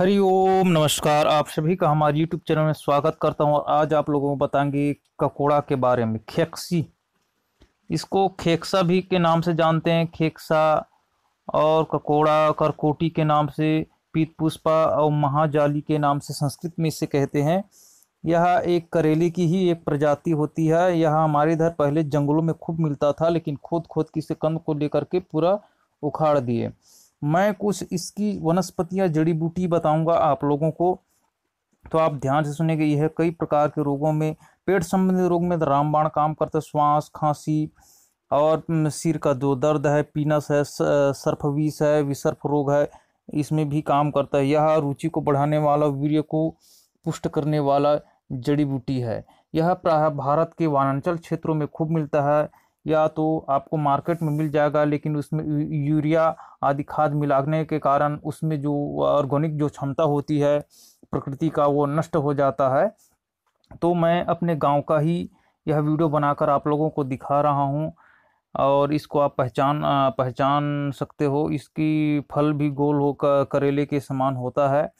हरि ओम नमस्कार। आप सभी का हमारे YouTube चैनल में स्वागत करता हूं। और आज आप लोगों को बताएंगे ककोड़ा के बारे में। खेकसी, इसको खेक्सा भी के नाम से जानते हैं, खेक्सा। और ककोड़ा करकोटी के नाम से, पीत पुष्पा और महाजाली के नाम से संस्कृत में इसे कहते हैं। यह एक करेले की ही एक प्रजाति होती है। यह हमारे इधर पहले जंगलों में खूब मिलता था, लेकिन खोद खोद की इसे कंद को लेकर के पूरा उखाड़ दिए। मैं कुछ इसकी वनस्पतियां जड़ी बूटी बताऊंगा आप लोगों को, तो आप ध्यान से सुनेंगे। यह कई प्रकार के रोगों में, पेट संबंधी रोग में रामबाण काम करता है। श्वास, खांसी और सिर का जो दर्द है, पीनस है, सर्फविस है, विसर्फ रोग है, इसमें भी काम करता है। यह रुचि को बढ़ाने वाला, वीर्य को पुष्ट करने वाला जड़ी बूटी है। यह प्रायः भारत के वनांचल क्षेत्रों में खूब मिलता है। या तो आपको मार्केट में मिल जाएगा, लेकिन उसमें यूरिया आदि खाद मिलाने के कारण उसमें जो ऑर्गेनिक जो क्षमता होती है प्रकृति का, वो नष्ट हो जाता है। तो मैं अपने गांव का ही यह वीडियो बनाकर आप लोगों को दिखा रहा हूं। और इसको आप पहचान सकते हो। इसकी फल भी गोल हो करेले के समान होता है।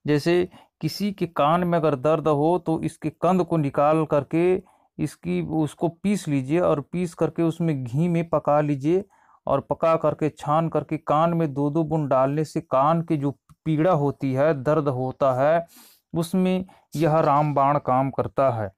जैसे किसी के कान में अगर दर्द हो तो इसके कंद को निकाल करके इसकी उसको पीस लीजिए, और पीस करके उसमें घी में पका लीजिए। और पका करके छान करके कान में दो दो बूंद डालने से कान की जो पीड़ा होती है, दर्द होता है, उसमें यह रामबाण काम करता है।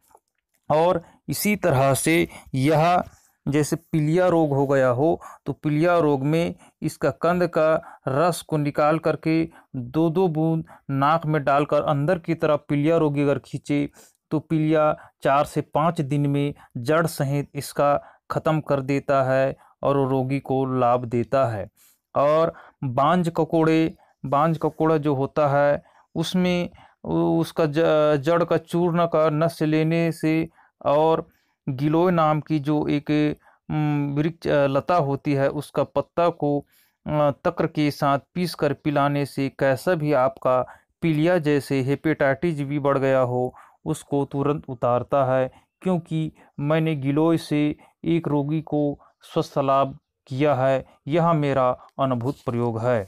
और इसी तरह से यह, जैसे पीलिया रोग हो गया हो, तो पीलिया रोग में इसका कंद का रस को निकाल करके दो दो बूंद नाक में डालकर अंदर की तरफ पीलिया रोगी अगर खींचे तो पीलिया 4 से 5 दिन में जड़ सहित इसका खत्म कर देता है और रोगी को लाभ देता है। और बांज ककोड़ा जो होता है, उसमें उसका जड़ का चूर्ण का नस लेने से, और गिलोय नाम की जो एक वृक्ष लता होती है, उसका पत्ता को तक्र के साथ पीस कर पिलाने से कैसा भी आपका पीलिया जैसे हेपेटाइटिस भी बढ़ गया हो, उसको तुरंत उतारता है। क्योंकि मैंने गिलोय से एक रोगी को स्वस्थ लाभ किया है। यह मेरा अनुभूत प्रयोग है।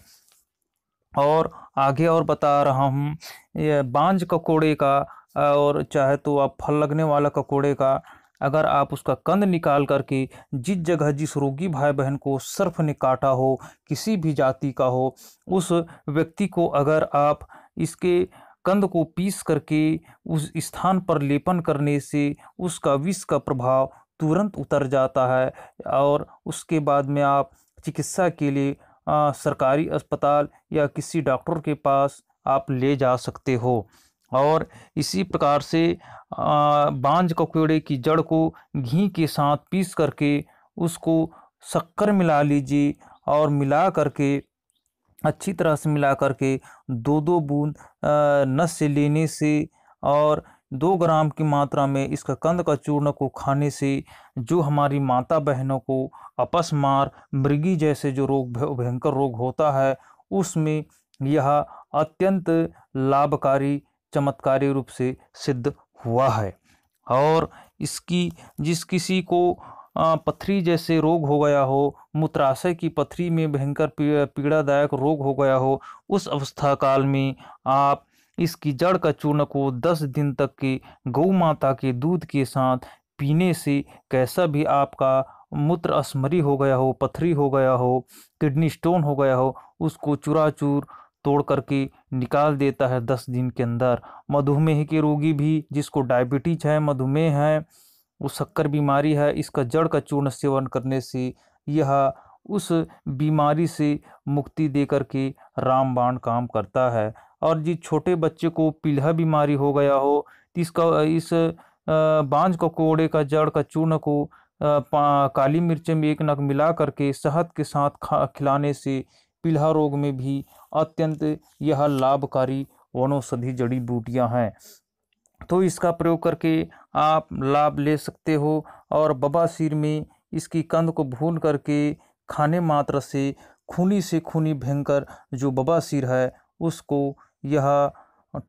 और आगे और बता रहा हूँ, ये बांज ककोड़े का, और चाहे तो आप फल लगने वाला ककोड़े का, अगर आप उसका कंद निकाल करके जिस जगह जिस रोगी भाई बहन को सर्फ ने काटा हो, किसी भी जाति का हो, उस व्यक्ति को अगर आप इसके कंद को पीस करके उस स्थान पर लेपन करने से उसका विष का प्रभाव तुरंत उतर जाता है। और उसके बाद में आप चिकित्सा के लिए सरकारी अस्पताल या किसी डॉक्टर के पास आप ले जा सकते हो। और इसी प्रकार से बांज ककोड़े की जड़ को घी के साथ पीस करके उसको शक्कर मिला लीजिए, और मिला करके अच्छी तरह से मिला करके दो दो बूंद नस से लेने से, और 2 ग्राम की मात्रा में इसका कंद का चूर्ण को खाने से जो हमारी माता बहनों को अपस्मार, मृगी जैसे जो रोग, भयंकर रोग होता है, उसमें यह अत्यंत लाभकारी चमत्कारी रूप से सिद्ध हुआ है। और इसकी, जिस किसी को पथरी जैसे रोग हो गया हो, मूत्राशय की पथरी में भयंकर पीड़ादायक रोग हो गया हो, उस अवस्था काल में आप इसकी जड़ का चूर्ण को 10 दिन तक के गौ माता के दूध के साथ पीने से कैसा भी आपका मूत्र अस्मरी हो गया हो, पथरी हो गया हो, किडनी स्टोन हो गया हो, उसको चूराचूर तोड़ करके निकाल देता है 10 दिन के अंदर। मधुमेह के रोगी भी, जिसको डायबिटीज है, मधुमेह है, वो शक्कर बीमारी है, इसका जड़ का चूर्ण सेवन करने से यह उस बीमारी से मुक्ति दे करके रामबाण काम करता है। और जिस छोटे बच्चे को पीलिया बीमारी हो गया हो, तो इसका इस बांज ककोड़े का जड़ का चूर्ण को काली मिर्च में 1 नग मिला करके शहद के साथ खिलाने से पीलिया रोग में भी अत्यंत यह लाभकारी वनौषधि जड़ी बूटियां हैं। तो इसका प्रयोग करके आप लाभ ले सकते हो। और बवासीर में इसकी कंद को भून करके खाने मात्र से खूनी भयंकर जो बवासीर है, उसको यह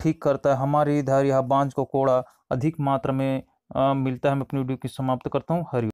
ठीक करता है। हमारे इधर यह बांज ककोड़ा अधिक मात्रा में मिलता है। मैं अपनी वीडियो की समाप्त करता हूँ। हरि